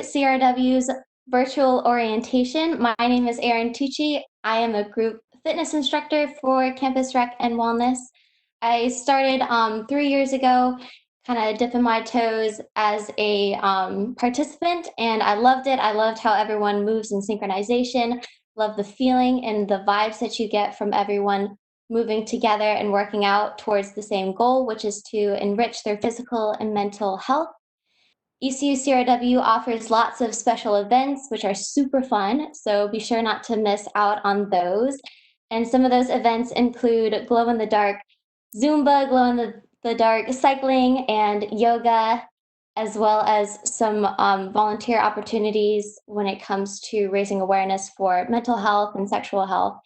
CRW's virtual orientation. My name is Erin Tucci. I am a group fitness instructor for Campus Rec and Wellness. I started 3 years ago, kind of dipping my toes as a participant, and I loved it. I loved how everyone moves in synchronization, love the feeling and the vibes that you get from everyone moving together and working out towards the same goal, which is to enrich their physical and mental health. ECU CRW offers lots of special events, which are super fun, so be sure not to miss out on those. And some of those events include glow in the dark Zumba, glow in the dark cycling, and yoga, as well as some volunteer opportunities when it comes to raising awareness for mental health and sexual health.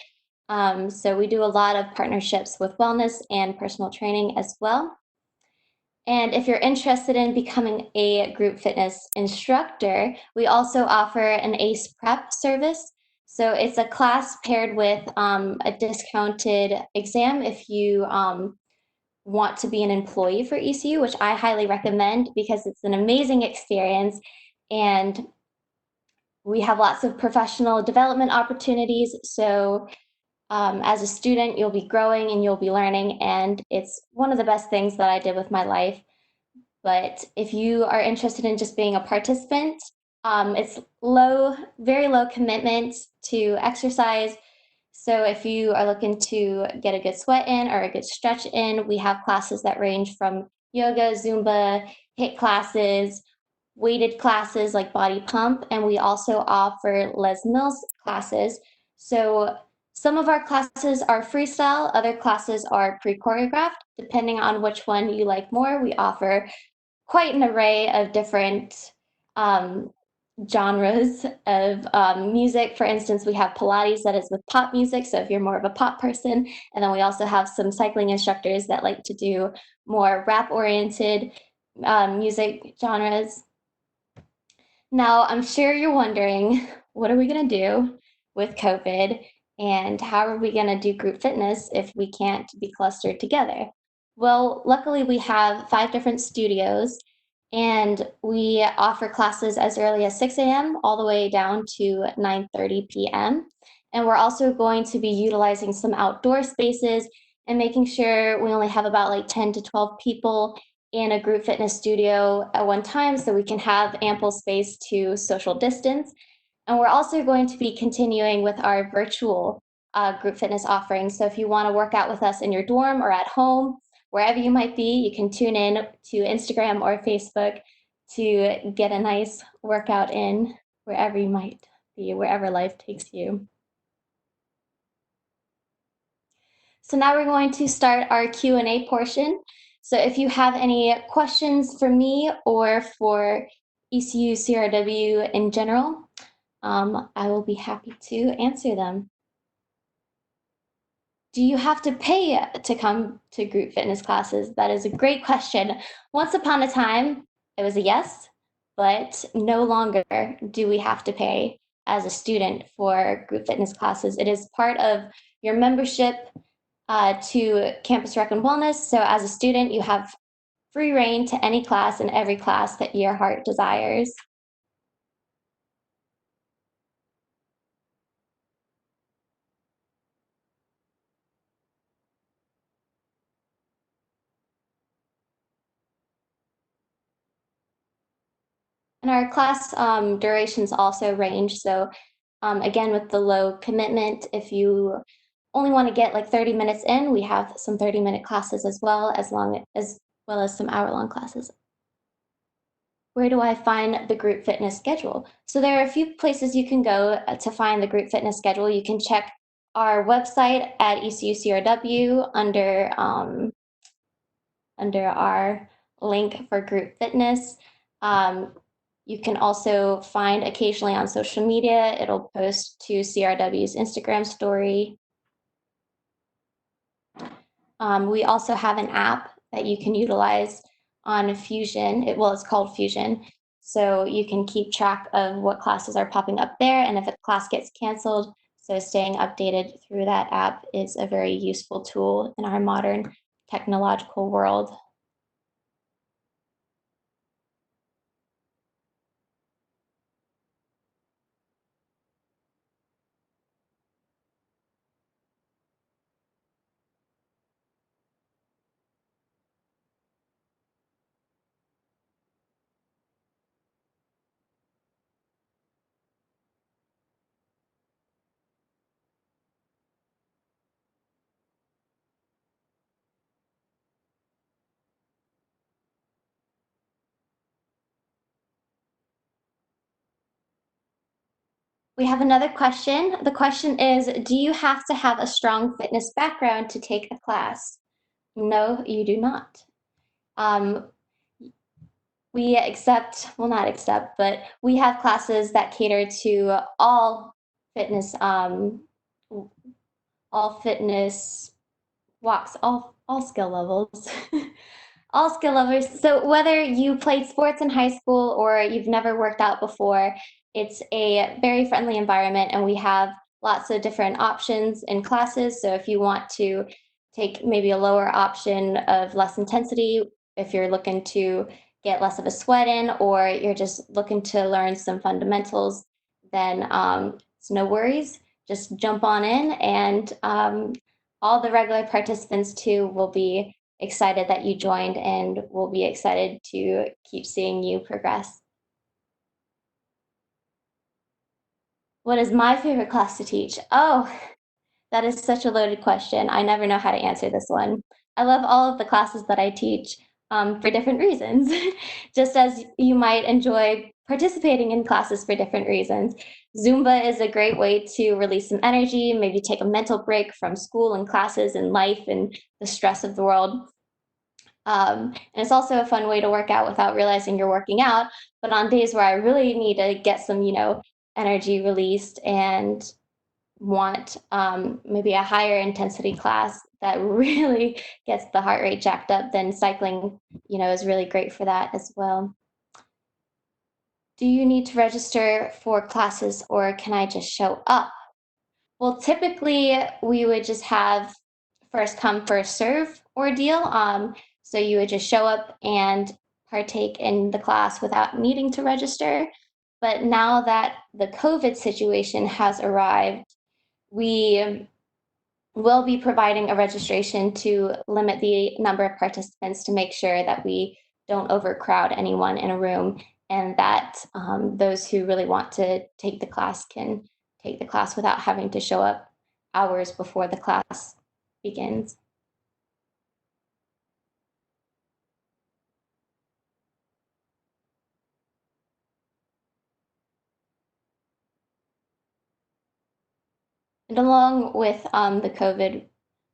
So we do a lot of partnerships with wellness and personal training as well. And if you're interested in becoming a group fitness instructor, we also offer an ACE prep service. So it's a class paired with a discounted exam if you want to be an employee for ECU, which I highly recommend because it's an amazing experience. And we have lots of professional development opportunities. So as a student, you'll be growing and you'll be learning. And it's one of the best things that I did with my life. But if you are interested in just being a participant, it's very low commitment to exercise. So if you are looking to get a good sweat in or a good stretch in, we have classes that range from yoga, Zumba, HIIT classes, weighted classes like body pump, and we also offer Les Mills classes. So some of our classes are freestyle, other classes are pre-choreographed. Depending on which one you like more, we offer quite an array of different genres of music. For instance, we have Pilates that is with pop music, so if you're more of a pop person, and then we also have some cycling instructors that like to do more rap-oriented music genres. Now, I'm sure you're wondering, what are we going to do with COVID, and how are we going to do group fitness if we can't be clustered together? Well, luckily we have 5 different studios, and we offer classes as early as 6 a.m. all the way down to 9:30 p.m. And we're also going to be utilizing some outdoor spaces and making sure we only have about like 10 to 12 people in a group fitness studio at one time so we can have ample space to social distance. And we're also going to be continuing with our virtual group fitness offerings. So if you want to work out with us in your dorm or at home, wherever you might be, you can tune in to Instagram or Facebook to get a nice workout in wherever you might be, wherever life takes you. So now we're going to start our Q&A portion. So if you have any questions for me or for ECU CRW in general, I will be happy to answer them. Do you have to pay to come to group fitness classes? That is a great question. Once upon a time, it was a yes, but no longer do we have to pay as a student for group fitness classes. It is part of your membership to Campus Rec and Wellness. So as a student, you have free reign to any class and every class that your heart desires. And our class durations also range. So again, with the low commitment, if you only want to get like 30 minutes in, we have some 30-minute classes as well as some hour-long classes. Where do I find the group fitness schedule? So there are a few places you can go to find the group fitness schedule. You can check our website at ECUCRW under our link for group fitness. You can also find occasionally on social media, it'll post to CRW's Instagram story. We also have an app that you can utilize on Fusion. It's called Fusion. So you can keep track of what classes are popping up there and if a class gets canceled. So staying updated through that app is a very useful tool in our modern technological world. We have another question. The question is, do you have to have a strong fitness background to take a class? No, you do not. Um, we accept, well, not accept, but we have classes that cater to fitness, um, all fitness walks, all skill levels. All skill levels. So whether you played sports in high school or you've never worked out before, it's a very friendly environment and we have lots of different options in classes. So if you want to take maybe a lower option of less intensity, if you're looking to get less of a sweat in, or you're just looking to learn some fundamentals, then it's no worries. Just jump on in, and all the regular participants too will be excited that you joined and will be excited to keep seeing you progress. What is my favorite class to teach? Oh, that is such a loaded question. I never know how to answer this one. I love all of the classes that I teach for different reasons, just as you might enjoy participating in classes for different reasons. Zumba is a great way to release some energy, maybe take a mental break from school and classes and life and the stress of the world. And it's also a fun way to work out without realizing you're working out. But on days where I really need to get some, energy released and want maybe a higher intensity class that really gets the heart rate jacked up, then cycling, is really great for that as well. Do you need to register for classes or can I just show up? Well, typically we would just have first come, first serve ordeal. So you would just show up and partake in the class without needing to register. But now that the COVID situation has arrived, we will be providing a registration to limit the number of participants to make sure that we don't overcrowd anyone in a room and that those who really want to take the class can take the class without having to show up hours before the class begins. And along with the COVID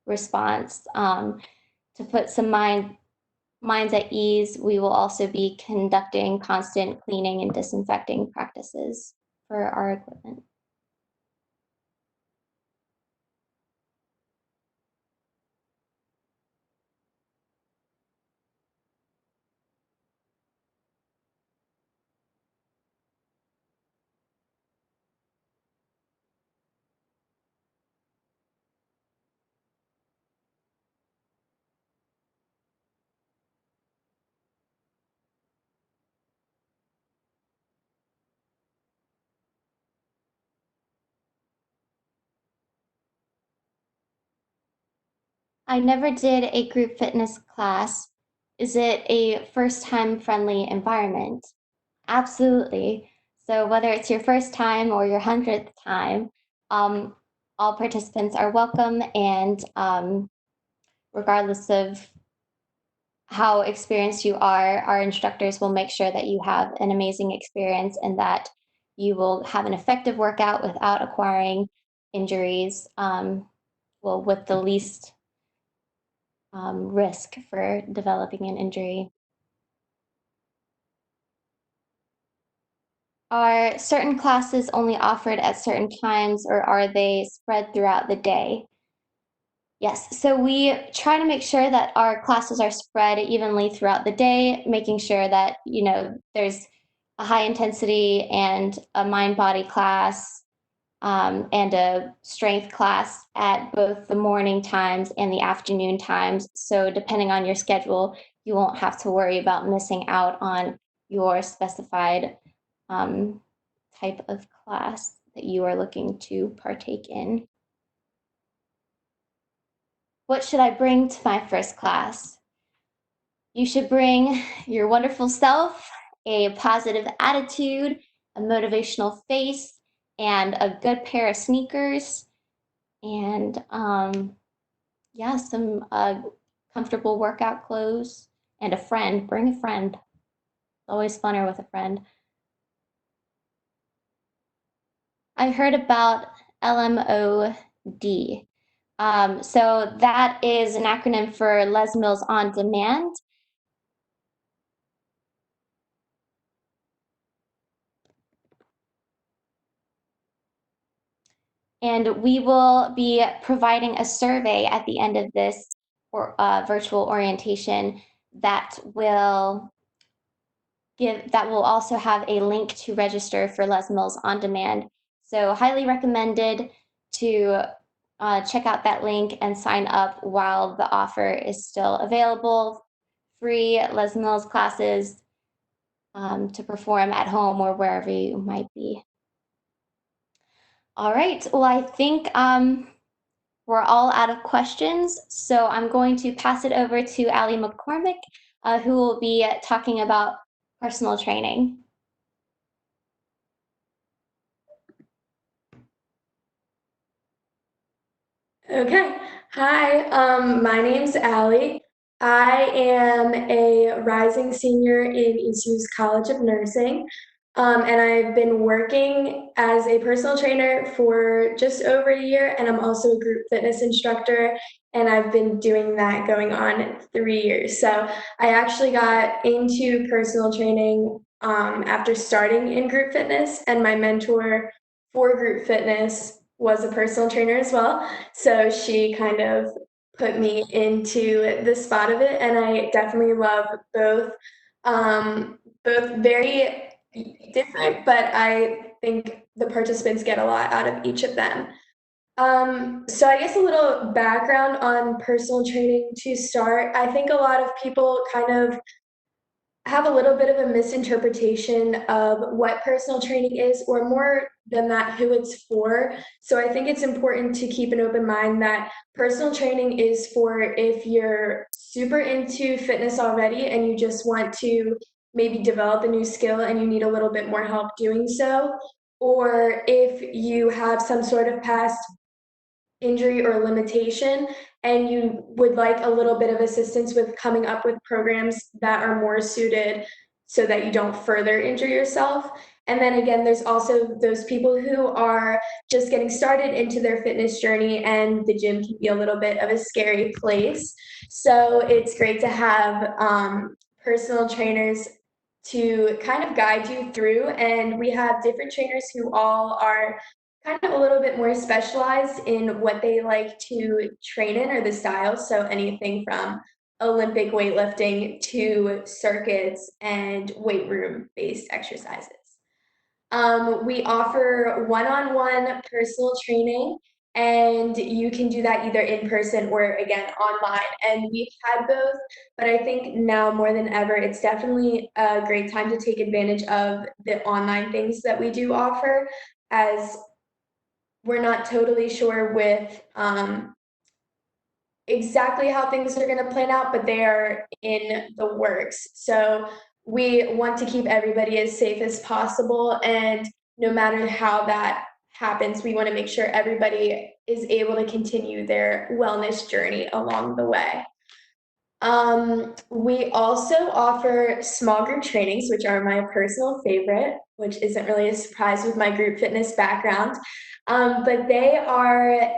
response, to put some minds at ease, we will also be conducting constant cleaning and disinfecting practices for our equipment. I never did a group fitness class. Is it a first time friendly environment? Absolutely. So, whether it's your first time or your 100th time, um, all participants are welcome, and regardless of how experienced you are, our instructors will make sure that you have an amazing experience and that you will have an effective workout without acquiring injuries, well, with the least risk for developing an injury. Are certain classes only offered at certain times or are they spread throughout the day? Yes, so we try to make sure that our classes are spread evenly throughout the day, making sure that, there's a high intensity and a mind body class and a strength class at both the morning times and the afternoon times. So, depending on your schedule, you won't have to worry about missing out on your specified um, type of class that you are looking to partake in. What should I bring to my first class? You should bring your wonderful self, a positive attitude, a motivational face, and a good pair of sneakers, and yeah, some comfortable workout clothes, and a friend. Bring a friend. It's always funner with a friend. I heard about LMOD. So that is an acronym for Les Mills On Demand. And we will be providing a survey at the end of this virtual orientation that will also have a link to register for Les Mills On Demand. So highly recommended to check out that link and sign up while the offer is still available. Free Les Mills classes to perform at home or wherever you might be. All right, well, I think we're all out of questions, so I'm going to pass it over to Ali McCormick, who will be talking about personal training. Okay. Hi, my name's Allie. I am a rising senior in ECU's College of Nursing, and I've been working as a personal trainer for just over a year, and I'm also a group fitness instructor, and I've been doing that going on 3 years. So I actually got into personal training after starting in group fitness, and my mentor for group fitness was a personal trainer as well. So she kind of put me into the spot of it, and I definitely love both. Both very different, but I think the participants get a lot out of each of them. So I guess a little background on personal training to start. I think a lot of people kind of have a little bit of a misinterpretation of what personal training is, or more than that, who it's for. So I think it's important to keep an open mind that personal training is for if you're super into fitness already and you just want to maybe develop a new skill and you need a little bit more help doing so, or if you have some sort of past injury or limitation and you would like a little bit of assistance with coming up with programs that are more suited so that you don't further injure yourself. And then again, there's also those people who are just getting started into their fitness journey, and the gym can be a little bit of a scary place. So it's great to have personal trainers to kind of guide you through. And we have different trainers who all are kind of a little bit more specialized in what they like to train in, or the styles. So anything from Olympic weightlifting to circuits and weight room based exercises. We offer one-on-one personal training, and you can do that either in person or again online. And we've had both, but I think now more than ever, it's definitely a great time to take advantage of the online things that we do offer, as we're not totally sure with exactly how things are going to plan out, but they are in the works. So we want to keep everybody as safe as possible. And no matter how that happens, we want to make sure everybody is able to continue their wellness journey along the way. We also offer small group trainings, which are my personal favorite, which isn't really a surprise with my group fitness background. But they are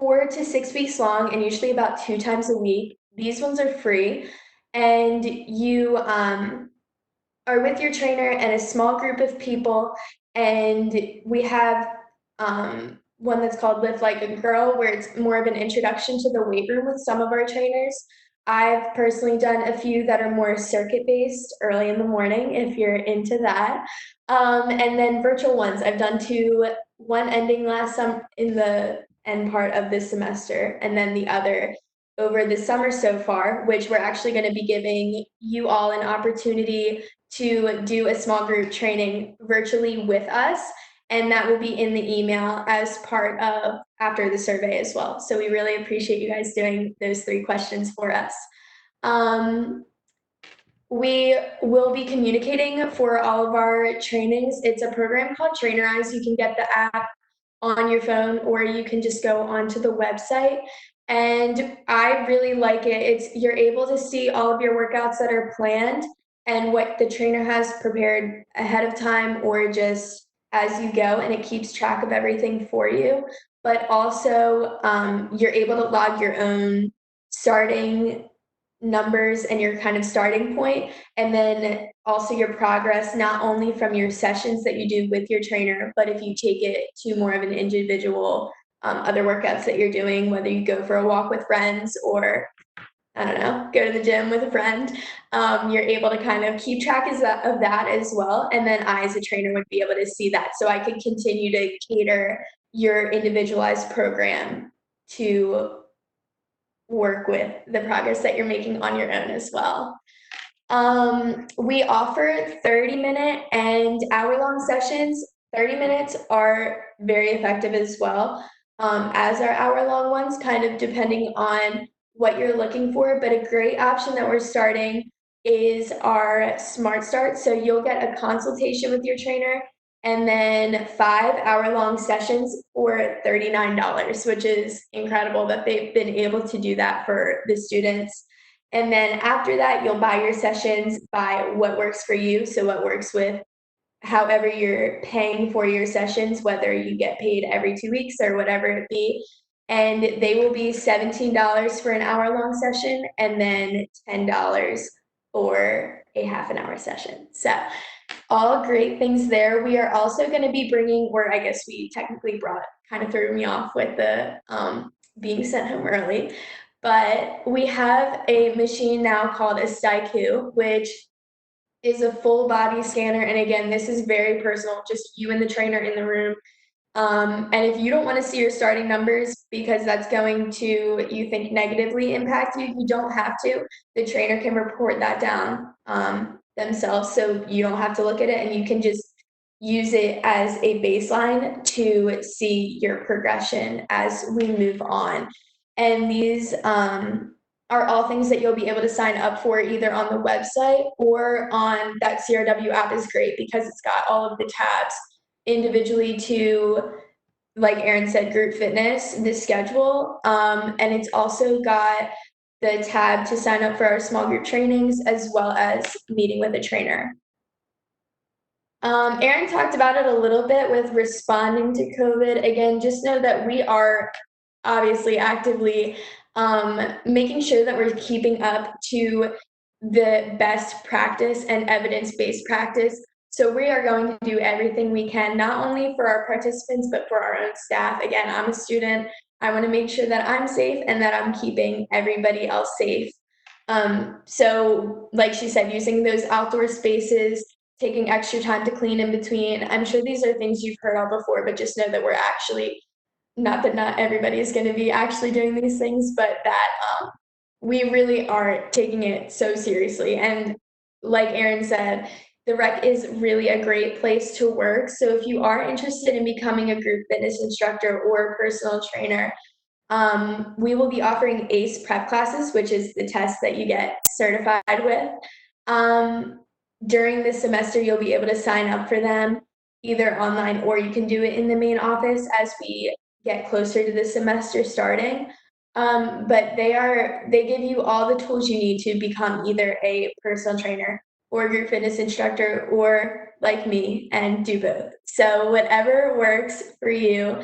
4 to 6 weeks long and usually about 2 times a week. These ones are free, and you are with your trainer and a small group of people. And we have one that's called Lift Like a Girl, where it's more of an introduction to the weight room with some of our trainers. I've personally done a few that are more circuit based early in the morning if you're into that. And then virtual ones. I've done two, one ending last summer in the end part of this semester, and then the other over the summer so far, which we're actually going to be giving you all an opportunity to do a small group training virtually with us. And that will be in the email as part of after the survey as well. So we really appreciate you guys doing those 3 questions for us. We will be communicating for all of our trainings. It's a program called Trainerize. You can get the app on your phone, or you can just go onto the website. And I really like it. It's you're able to see all of your workouts that are planned and what the trainer has prepared ahead of time, or just as you go, and it keeps track of everything for you. But also, you're able to log your own starting numbers and your kind of starting point, and then also your progress, not only from your sessions that you do with your trainer, but if you take it to more of an individual, other workouts that you're doing, whether you go for a walk with friends or I don't know, go to the gym with a friend, you're able to kind of keep track of that as well. And then I, as a trainer, would be able to see that. So I could continue to cater your individualized program to work with the progress that you're making on your own as well. We offer 30-minute and hour-long sessions. 30 minutes are very effective as well, as our hour-long ones, kind of depending on what you're looking for. But a great option that we're starting is our Smart Start. So you'll get a consultation with your trainer and then 5 hour-long sessions for $39, which is incredible that they've been able to do that for the students. And then after that, you'll buy your sessions by what works for you. So what works with however you're paying for your sessions, whether you get paid every 2 weeks or whatever it be. And they will be $17 for an hour-long session and then $10 for a half an hour session. So all great things there. We are also going to be bringing, or I guess we technically brought, kind of threw me off with the being sent home early. But we have a machine now called a Staiku, which is a full body scanner. And again, this is very personal, just you and the trainer in the room. And if you don't want to see your starting numbers because that's going to, you think, negatively impact you, you don't have to. The trainer can report that down themselves, so you don't have to look at it, and you can just use it as a baseline to see your progression as we move on. And these are all things that you'll be able to sign up for either on the website or on that CRW app is great because it's got all of the tabs individually to, like Erin said, group fitness, the schedule. And it's also got the tab to sign up for our small group trainings as well as meeting with a trainer. Erin talked about it a little bit with responding to COVID. Again, just know that we are obviously actively making sure that we're keeping up to the best practice and evidence-based practice. So we are going to do everything we can, not only for our participants, but for our own staff. Again, I'm a student. I want to make sure that I'm safe and that I'm keeping everybody else safe. So like she said, using those outdoor spaces, taking extra time to clean in between. I'm sure these are things you've heard all before, but just know that we're actually, not that not everybody is going to be actually doing these things, but that we really are taking it so seriously. And like Erin said, the rec is really a great place to work. So if you are interested in becoming a group fitness instructor or a personal trainer, we will be offering ACE prep classes, which is the test that you get certified with. During this semester, you'll be able to sign up for them either online or you can do it in the main office as we get closer to the semester starting. But they give you all the tools you need to become either a personal trainer or a group fitness instructor or like me and do both. So whatever works for you.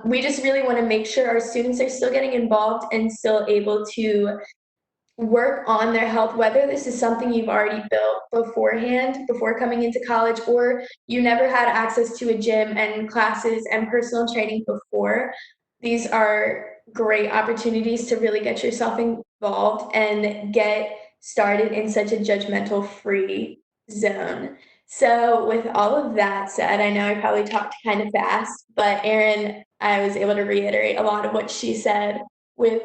We just really want to make sure our students are still getting involved and still able to work on their health, whether this is something you've already built beforehand, before coming into college, or you never had access to a gym and classes and personal training before. These are great opportunities to really get yourself involved and get started in such a judgmental free zone. So with all of that said, I know I probably talked kind of fast, but Erin, I was able to reiterate a lot of what she said with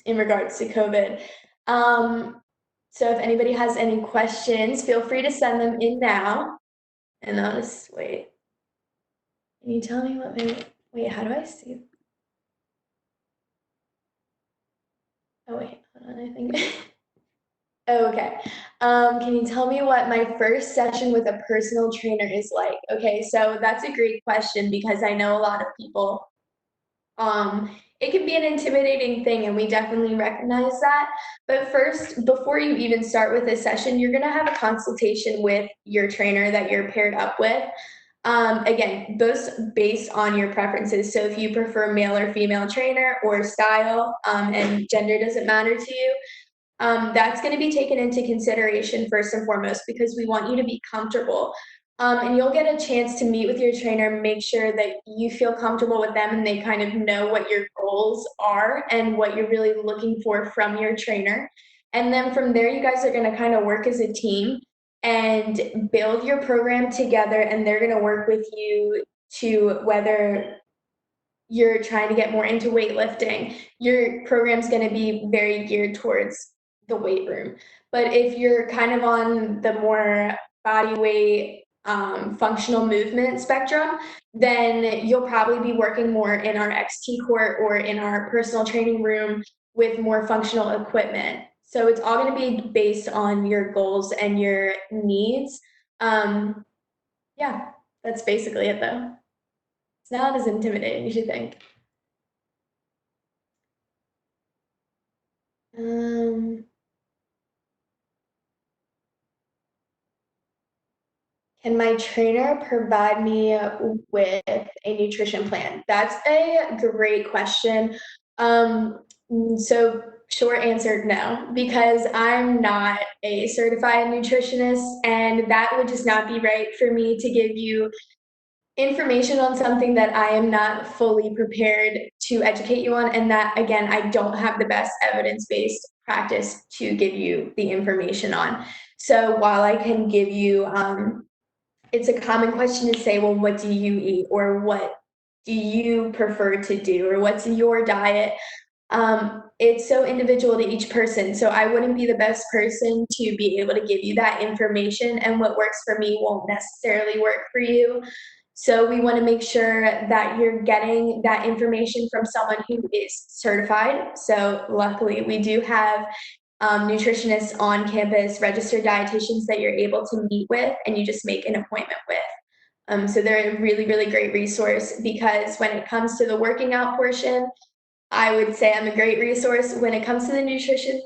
in regards to COVID. So if anybody has any questions, feel free to send them in now. And I'll just wait. Can you tell me what my, wait, how do I see? Oh wait, hold on, I think. Oh, okay. Can you tell me what my first session with a personal trainer is like? Okay, so that's a great question because I know a lot of people it can be an intimidating thing, and we definitely recognize that. But first, before you even start with a session, you're going to have a consultation with your trainer that you're paired up with. Again, those based on your preferences. So if you prefer male or female trainer or style, and gender doesn't matter to you, that's going to be taken into consideration first and foremost because we want you to be comfortable. And you'll get a chance to meet with your trainer, make sure that you feel comfortable with them and they kind of know what your goals are and what you're really looking for from your trainer. And then from there, you guys are going to kind of work as a team and build your program together, and they're going to work with you to whether you're trying to get more into weightlifting, your program's going to be very geared towards the weight room. But if you're kind of on the more body weight, functional movement spectrum, then you'll probably be working more in our XT court or in our personal training room with more functional equipment. So it's all going to be based on your goals and your needs. Um, yeah, that's basically it though. It's not as intimidating as you think. Um, can my trainer provide me with a nutrition plan? That's a great question. So short answer, no, because I'm not a certified nutritionist, and that would just not be right for me to give you information on something that I am not fully prepared to educate you on, and that again, I don't have the best evidence-based practice to give you the information on. So while I can give you, it's a common question to say, well, what do you eat, or what do you prefer to do, or what's your diet? It's so individual to each person. So I wouldn't be the best person to be able to give you that information, and what works for me won't necessarily work for you. So we want to make sure that you're getting that information from someone who is certified. So luckily, we do have nutritionists on campus, registered dietitians that you're able to meet with, and you just make an appointment with. So they're a really, really great resource because when it comes to the working out portion, I would say I'm a great resource. When it comes to the nutrition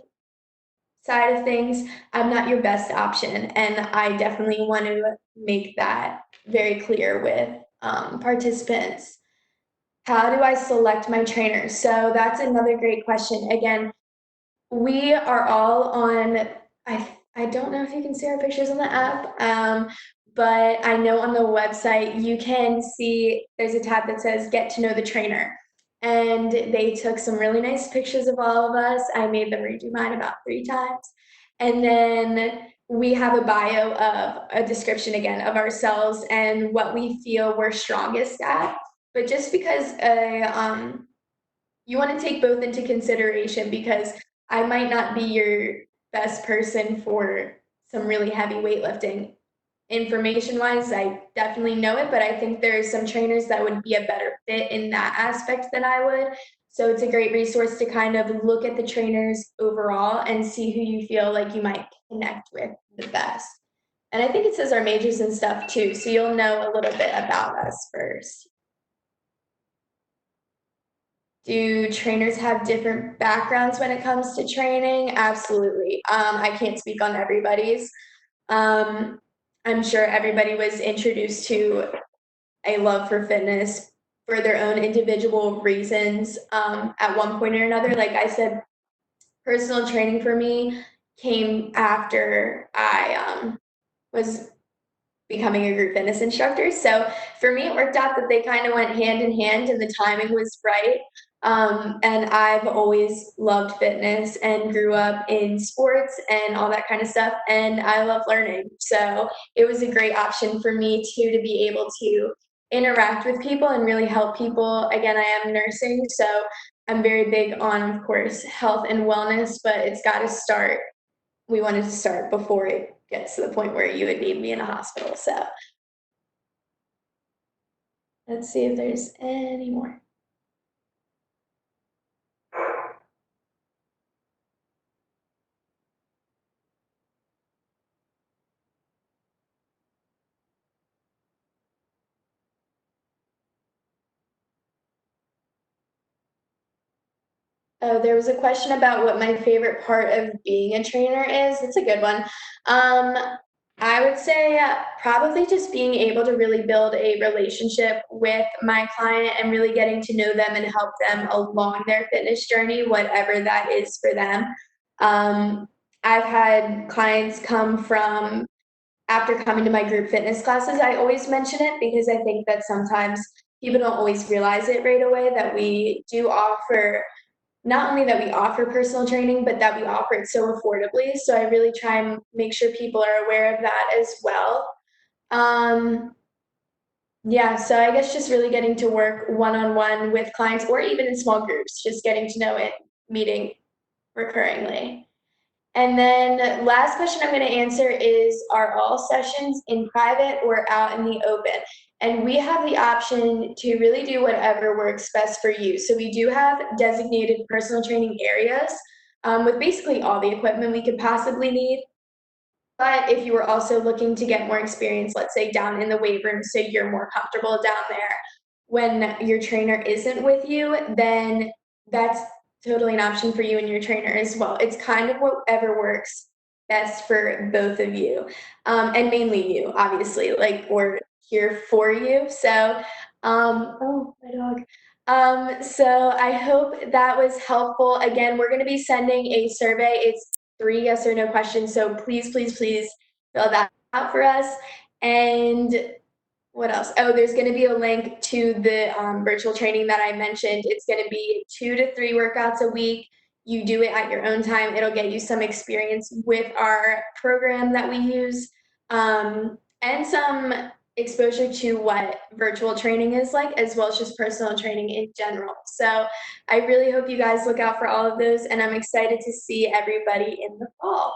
side of things, I'm not your best option. And I definitely want to make that very clear with participants. How do I select my trainer? So that's another great question. Again, we are all on, I don't know if you can see our pictures on the app, but I know on the website you can see there's a tab that says get to know the trainer. And they took some really nice pictures of all of us. I made them redo mine about 3 times. And then we have a bio of a description again of ourselves and what we feel we're strongest at. But just because you want to take both into consideration because I might not be your best person for some really heavy weightlifting. Information wise, I definitely know it, but I think there's some trainers that would be a better fit in that aspect than I would. So it's a great resource to kind of look at the trainers overall and see who you feel like you might connect with the best. And I think it says our majors and stuff too, so you'll know a little bit about us first. Do trainers have different backgrounds when it comes to training? Absolutely. I can't speak on everybody's. Um, I'm sure everybody was introduced to a love for fitness for their own individual reasons at one point or another. Like I said, personal training for me came after I was becoming a group fitness instructor. So for me, it worked out that they kind of went hand in hand and the timing was right. And I've always loved fitness and grew up in sports and all that kind of stuff. And I love learning. So it was a great option for me too to be able to interact with people and really help people. Again, I am nursing, so I'm very big on, of course, health and wellness, but it's got to start. We wanted to start before it gets to the point where you would need me in a hospital. So let's see if there's any more. Oh, there was a question about what my favorite part of being a trainer is. It's a good one. I would say probably just being able to really build a relationship with my client and really getting to know them and help them along their fitness journey, whatever that is for them. Um, I've had clients come from after coming to my group fitness classes. I always mention it because I think that sometimes people don't always realize it right away that we do offer not only that we offer personal training, but that we offer it so affordably. So I really try and make sure people are aware of that as well. Um, yeah, so I guess just really getting to work one on one with clients or even in small groups, just getting to know it, meeting recurringly. And then last question I'm going to answer is, are all sessions in private or out in the open? And we have the option to really do whatever works best for you. So we do have designated personal training areas with basically all the equipment we could possibly need. But if you were also looking to get more experience, let's say down in the weight room, so you're more comfortable down there when your trainer isn't with you, then that's totally an option for you and your trainer as well. It's kind of whatever works best for both of you, and mainly you, obviously. Like we're here for you. So, oh, my dog. So I hope that was helpful. Again, we're going to be sending a survey. It's 3 yes or no questions. So please, please, please fill that out for us. And what else? Oh, there's going to be a link to the virtual training that I mentioned. It's going to be 2 to 3 workouts a week. You do it at your own time. It'll get you some experience with our program that we use, and some exposure to what virtual training is like, as well as just personal training in general. So I really hope you guys look out for all of those, and I'm excited to see everybody in the fall.